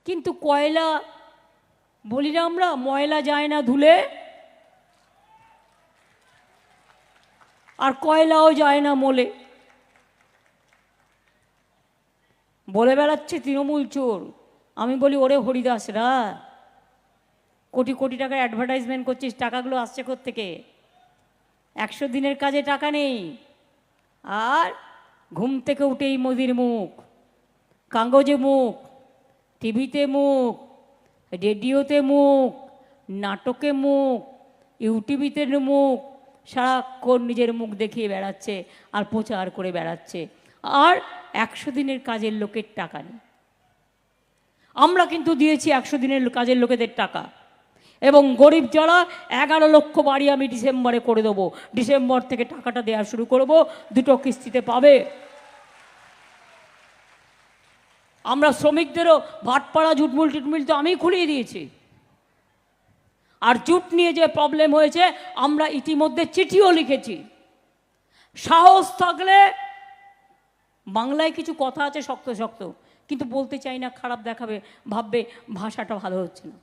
কিন্তু কয়লা বলি না আমরা, ময়লা যায় না ধুলে, আর কয়লাও যায় না মোলে। বলে বেড়াচ্ছে তৃণমূল চোর। আমি বলি, ওরে হরিদাসরা, কোটি কোটি টাকার অ্যাডভার্টাইজমেন্ট করছিস, টাকাগুলো আসছে কোত্থেকে? 100 দিনের কাজে টাকা নেই, আর ঘুম থেকে উঠেই মোদির মুখ, কাগজে মুখ, টিভিতে মুখ, রেডিওতে মুখ, নাটকে মুখ, ইউটিউবিতে মুখ, সারাক্ষণ নিজের মুখ দেখিয়ে বেড়াচ্ছে আর প্রচার করে বেড়াচ্ছে, আর 100 দিনের কাজের লোকের টাকা নেই। আমরা কিন্তু দিয়েছি 100 দিনের কাজের লোকেদের টাকা, এবং গরিব যারা 11 লক্ষ বাড়ি আমি ডিসেম্বরে করে দেবো। ডিসেম্বর থেকে টাকাটা দেওয়া শুরু করব, 2টো কিস্তিতে পাবে। আমরা শ্রমিকদেরও ভাটপাড়া জুটমিল টিটমিল তো আমি খুলিয়ে দিয়েছি। আর জুট নিয়ে যে প্রবলেম হয়েছে, আমরা ইতিমধ্যে চিঠিও লিখেছি। সাহস থাকলে, বাংলায় কিছু কথা আছে শক্ত শক্ত, কিন্তু বলতে চাই না, খারাপ দেখাবে, ভাববে ভাষাটা ভালো হচ্ছে না,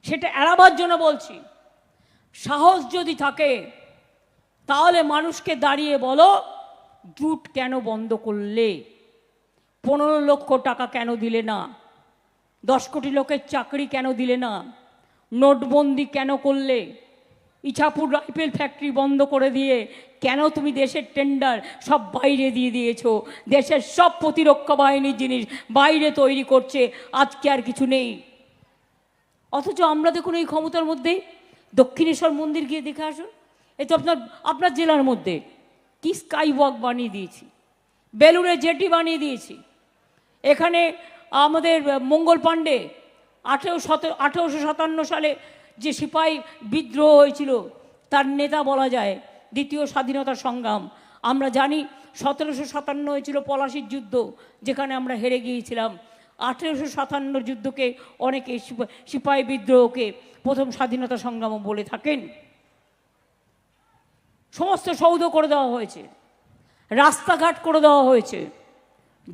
সেটা এড়াবার জন্য বলছি। সাহস যদি থাকে তাহলে মানুষকে দাঁড়িয়ে বলো, জুট কেন বন্ধ করলে? 15 লক্ষ টাকা কেন দিলে না? 10 কোটি লোকের চাকরি কেন দিলে না? নোটবন্দি কেন করলে? ইছাপুর রাইফেল ফ্যাক্টরি বন্ধ করে দিয়ে কেন তুমি দেশের টেন্ডার সব বাইরে দিয়ে দিয়েছো? দেশের সব প্রতিরক্ষা বাহিনীর জিনিস বাইরে তৈরি করছে, আজকে আর কিছু নেই। অথচ আমরা দেখুন এই ক্ষমতার মধ্যেই দক্ষিণেশ্বর মন্দির গিয়ে দেখে আসুন, এ তো আপনার জেলার মধ্যে কি স্কাই ওয়াক বানিয়ে দিয়েছি, বেলুড়ে জেটি বানিয়ে দিয়েছি। এখানে আমাদের মঙ্গল পাণ্ডে 1857 সালে যে সিপাহী বিদ্রোহ হয়েছিল, তার নেতা বলা যায়, দ্বিতীয় স্বাধীনতা সংগ্রাম। আমরা জানি 1757 হয়েছিল পলাশির যুদ্ধ, যেখানে আমরা হেরে গিয়েছিলাম। 1857 যুদ্ধকে অনেকে সিপাহী বিদ্রোহকে প্রথম স্বাধীনতা সংগ্রামও বলে থাকেন। সমস্ত সৌধ করে দেওয়া হয়েছে, রাস্তাঘাট করে দেওয়া হয়েছে,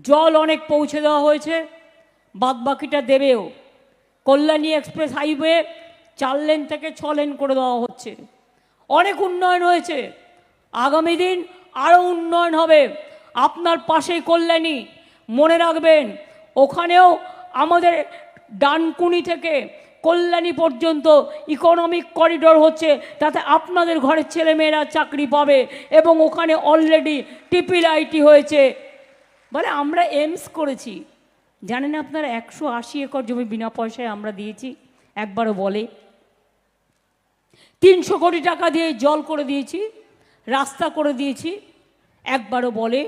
জল অনেক পৌঁছে দেওয়া হয়েছে, বাদবাকিটা দেবেও। কল্যাণী এক্সপ্রেস হাইওয়ে 4 লেন থেকে 6 লেন করে দেওয়া হচ্ছে। অনেক উন্নয়ন হয়েছে, আগামী দিন আরও উন্নয়ন হবে। আপনার পাশেই কল্যাণী, মনে রাখবেন, ওখানেও আমাদের ডানকুনি থেকে কল্যাণী পর্যন্ত ইকোনমিক করিডোর হচ্ছে, তাতে আপনাদের ঘরের ছেলেমেয়েরা চাকরি পাবে, এবং ওখানে অলরেডি টিপিল আইটি হয়েছে। বলে আমরা এইমস করেছি, জানেন আপনারা 180 একর জমি বিনা পয়সায় আমরা দিয়েছি। একবারও বলে 300 কোটি টাকা দিয়ে জল করে দিয়েছি, রাস্তা করে দিয়েছি, একবারও বলে